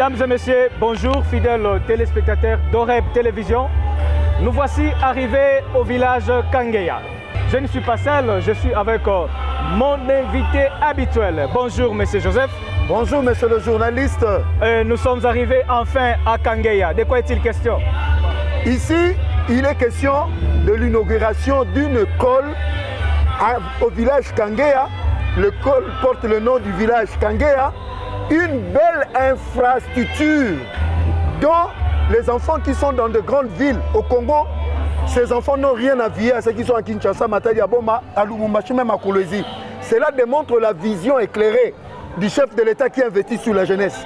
Mesdames et messieurs, bonjour fidèles téléspectateurs d'Oreb Télévision. Nous voici arrivés au village Kangeya. Je ne suis pas seul, je suis avec mon invité habituel. Bonjour monsieur Joseph. Bonjour monsieur le journaliste. Nous sommes arrivés enfin à Kangeya. De quoi est-il question? Ici, il est question de l'inauguration d'une école au village Kangeya. L'école porte le nom du village Kangeya. Une belle infrastructure dont les enfants qui sont dans de grandes villes au Congo, ces enfants n'ont rien à vier à ceux qui sont à Kinshasa, Matadi, Aboma, à Lubumbashi, même à Kolwezi. Cela démontre la vision éclairée du chef de l'État qui investit sur la jeunesse.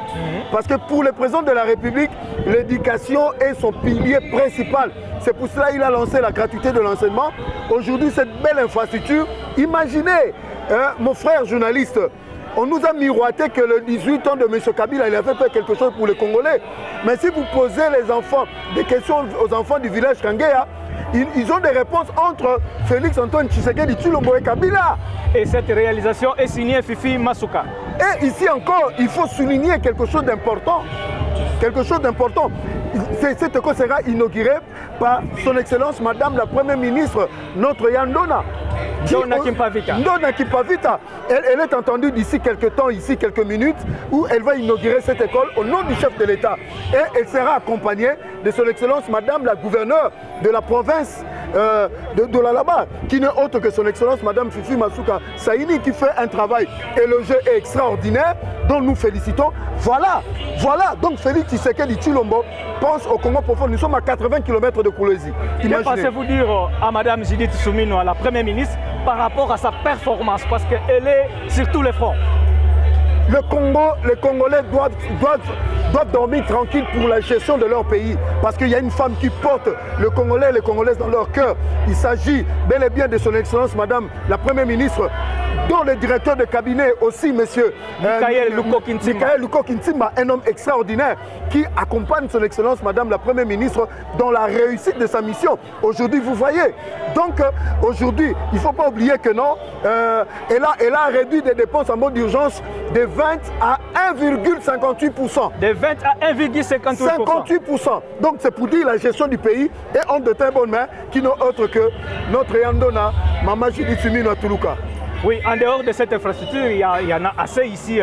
Parce que pour le président de la République, l'éducation est son pilier principal. C'est pour cela qu'il a lancé la gratuité de l'enseignement. Aujourd'hui, cette belle infrastructure, imaginez, mon frère journaliste, on nous a miroité que le 18 ans de M. Kabila, il avait fait quelque chose pour les Congolais. Mais si vous posez les enfants, des questions aux enfants du village Kangeya, ils ont des réponses entre Félix Antoine Tshisekedi Tshilombo et Kabila. Et cette réalisation est signée Fifi Masuka. Et ici encore, il faut souligner quelque chose d'important. Quelque chose d'important. Cette école sera inaugurée par son Excellence Madame la Première ministre, notre Yandona. Ndona Kimpavita. Ndona Kimpavita. Elle est entendue d'ici quelques temps, ici quelques minutes, où elle va inaugurer cette école au nom du chef de l'État. Et elle sera accompagnée de son Excellence Madame la gouverneure de la province de l'Alaba, qui n'est autre que son Excellence Madame Fifi Masuka Saini, qui fait un travail élogieux et extraordinaire, dont nous félicitons. Voilà. Donc Félix Tshisekedi Tshilombo pense au Congo profond. Nous sommes à 80 km de Kolwezi. Que pensez-vous dire à Madame Judith Suminwa, à la Première ministre, par rapport à sa performance, parce qu'elle est sur tous les fronts? Les Congolais doivent dormir tranquilles pour la gestion de leur pays. Parce qu'il y a une femme qui porte le Congolais et les Congolaises dans leur cœur. Il s'agit bel et bien de son Excellence Madame la Première ministre, dont le directeur de cabinet aussi, monsieur Michael Luko-Kintimba, un homme extraordinaire qui accompagne son Excellence Madame la Première ministre dans la réussite de sa mission. Aujourd'hui, vous voyez. Donc, aujourd'hui, il ne faut pas oublier que non, elle a réduit des dépenses en mode d'urgence de 20 à 1,58%. De 20 à 1,58%. 58%. Donc, c'est pour dire la gestion du pays est entre de très bonnes mains qui n'ont autre que notre Yandona, Mama Judith Suminwa Tuluka. Oui, en dehors de cette infrastructure, il y en a assez ici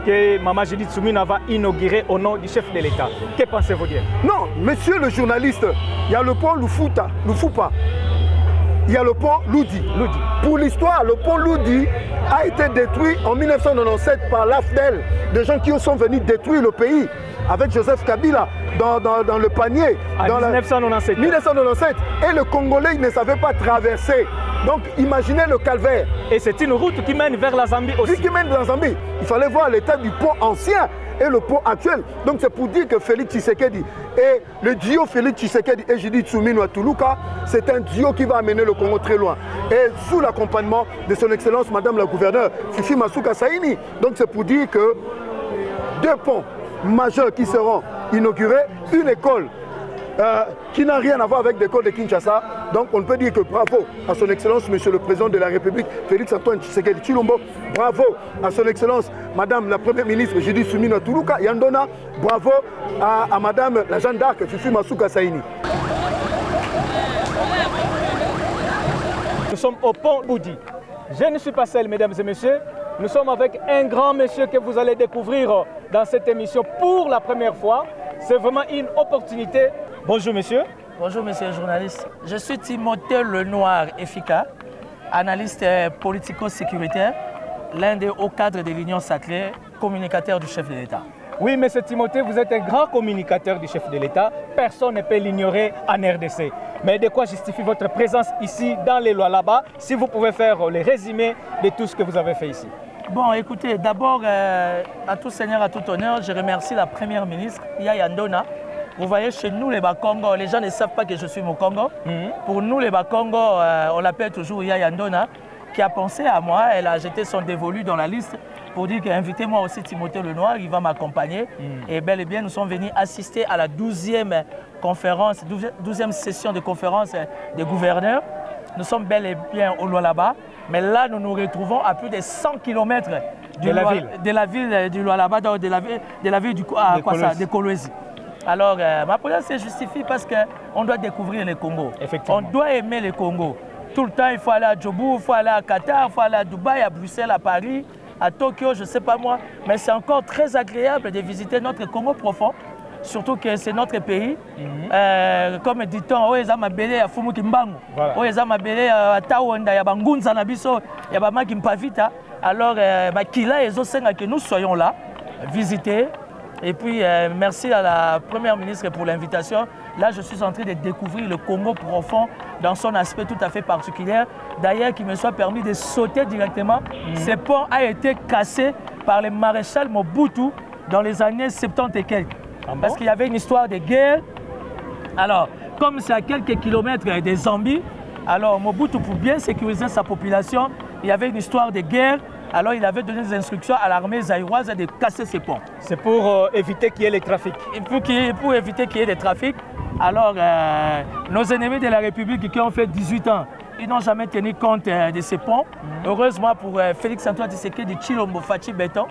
que Mama Judith Suminwa va inaugurer au nom du chef de l'État. Que pensez-vous dire? Non, monsieur le journaliste, il y a le pont Lufupa. Il y a le pont Loudi. Pour l'histoire, le pont Loudi a été détruit en 1997 par l'AFDEL, des gens qui sont venus détruire le pays avec Joseph Kabila dans le panier. En 1997. 1997. Et le Congolais ne savait pas traverser. Donc imaginez le calvaire. Et c'est une route qui mène vers la Zambie aussi. Oui, qui mène vers la Zambie. Il fallait voir l'état du pont ancien et le pont actuel. Donc c'est pour dire que Félix Tshisekedi et le duo Félix Tshisekedi et Judith Suminwa Tuluka, c'est un duo qui va amener le Congo très loin. Et sous l'accompagnement de son Excellence Madame la gouverneure Fifi Masuka Saini. Donc c'est pour dire que deux ponts majeurs qui seront inaugurés, une école qui n'a rien à voir avec l'école de Kinshasa. Donc on peut dire que bravo à son Excellence Monsieur le Président de la République Félix Antoine Tshisekedi Tshilombo, bravo à son Excellence Madame la Première ministre Judith Suminwa Tuluka Yandona, bravo à Madame la Jeanne d'Arc Fifi Masuka Saini. Nous sommes au pont Loudi. Je ne suis pas seul, mesdames et messieurs. Nous sommes avec un grand monsieur que vous allez découvrir dans cette émission pour la première fois. C'est vraiment une opportunité. Bonjour monsieur. Bonjour monsieur le journaliste. Je suis Timothée Lenoir Efika, analyste politico-sécuritaire, l'un des hauts cadres de l'Union sacrée, communicateur du chef de l'État. Oui, monsieur Timothée, vous êtes un grand communicateur du chef de l'État. Personne ne peut l'ignorer en RDC. Mais de quoi justifie votre présence ici dans les lois là-bas, si vous pouvez faire le résumé de tout ce que vous avez fait ici? Bon, écoutez, d'abord, à tout seigneur, à tout honneur, je remercie la Première ministre, Yaya Ndona. Vous voyez, chez nous, les Bakongo, les gens ne savent pas que je suis Mokongo. Pour nous, les Bakongo, on l'appelle toujours Yaya Ndona, qui a pensé à moi. Elle a jeté son dévolu dans la liste pour dire qu'invitez-moi aussi Timothée Lenoir, il va m'accompagner. Et bel et bien, nous sommes venus assister à la 12e conférence, 12e session de conférence des gouverneurs. Nous sommes bel et bien au Lualaba. Mais là, nous nous retrouvons à plus de 100 km de la ville du Lualaba, de la ville du Kolwezi. Alors, ma présence se justifie parce qu'on doit découvrir le Congo. On doit aimer le Congo. Tout le temps, il faut aller à Djibouti, il faut aller à Qatar, il faut aller à Dubaï, à Bruxelles, à Paris, à Tokyo, je ne sais pas moi. Mais c'est encore très agréable de visiter notre Congo profond. Surtout que c'est notre pays. Comme dit-on, il y a des gens qui alors, que nous soyons là, visiter. Et puis, merci à la Première ministre pour l'invitation. Là, je suis en train de découvrir le Congo profond dans son aspect tout à fait particulier. D'ailleurs, qu'il me soit permis de sauter directement. Ce pont a été cassé par le maréchal Mobutu dans les années 70 et quelques. Parce qu'il y avait une histoire de guerre. Alors, comme c'est à quelques kilomètres des Zambie, alors Mobutu, pour bien sécuriser sa population, il y avait une histoire de guerre. Alors, il avait donné des instructions à l'armée zaïroise de casser ces ponts. C'est pour éviter qu'il y ait les trafics. Pour éviter qu'il y ait des trafics. Alors, nos ennemis de la République qui ont fait 18 ans, ils n'ont jamais tenu compte de ces ponts. Heureusement pour Félix-Antoine Tshisekedi de Chilombo Fati Béton,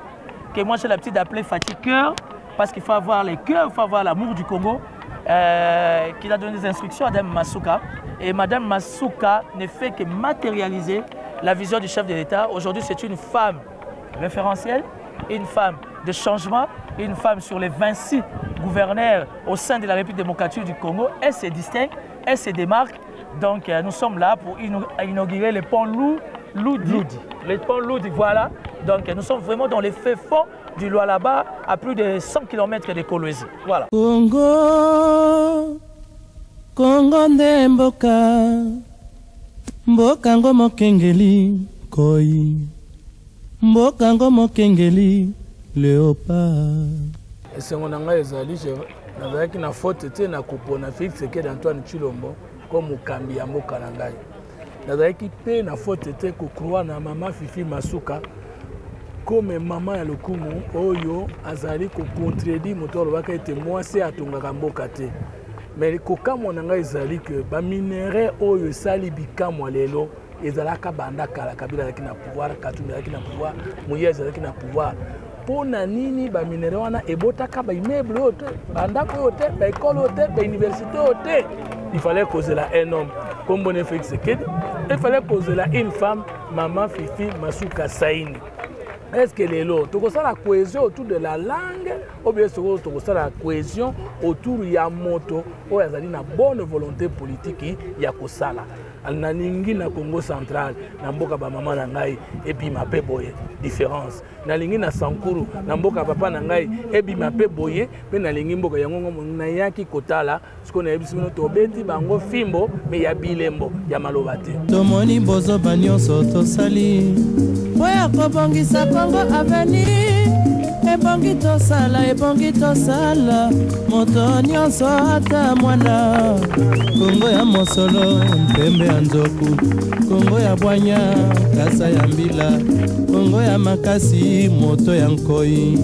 que moi j'ai l'habitude d'appeler Fati Cœur, parce qu'il faut avoir les cœurs, il faut avoir l'amour du Congo, qu'il a donné des instructions à Mme Masuka. Et Mme Masuka ne fait que matérialiser la vision du chef de l'État. Aujourd'hui, c'est une femme référentielle, une femme de changement, une femme sur les 26 gouverneurs au sein de la République démocratique du Congo. Elle se distingue, elle se démarque. Donc, nous sommes là pour inaugurer le pont Loudi. Le pont Loudi, voilà. Donc, nous sommes vraiment dans les faits fonds du Lualaba, à plus de 100 km de Kolwezi. Voilà. Congo, Congo nde mboka ngo mokengeli koi, mboka ngo mokengeli léopard. Esengo na ngai ezali nazalaki na faute te na kopona Félix-Tshisekedi Antoine Tshilombo comme mokambi ya mboka na ngai. Nazalaki pe na faute te kokroa na mama Fifi Masuka comme maman ya lokumu oyo azali kocontredire moto alobaka ete mwasi atongaka mboka te. Mais kokamwa na ngai ezali ke baminere oyo esali bikamwa lelo ezalaka banda kala Kabila azalaki na pouvoir, Katumbi azalaki na pouvoir, Moïse azalaki na pouvoir. Pona nini baminere wana ebotaka baimmeuble oyo te, bandako oyo te, baekole oyo te, bauniversité oyo te. Il fallait causer là un homme comme Bone Félix-Tshisekedi. Il fallait causer là une femme, maman Fifi Masuka Saini. Est-ce que les lots, tu as la cohésion autour de la langue, ou bien tu as la cohésion autour de la moto, ou bien tu as une bonne volonté politique, il y a que ça là. Nalingi na Congo central, na mboka ba mama na ngai, et puis ma pe boye, différence. Nalingi na Sankuru, na mboka papa na ngai, et puis ma pe boye, mais nalingi mboka yango na yaki kotala, ce qu'on a eu sino to beti bango fimbo, mais ya bilembo, ya malobate. Tomoni bozo banyo soto sali. Oya kobongisa Congo avenir, ebongi tosala, moto nyonso ata mwana. Congo ya mosolo, mpembe ya nzoku, Congo ya bwanya, kasa ya mbila, Congo ya makasi, moto ya nkoi.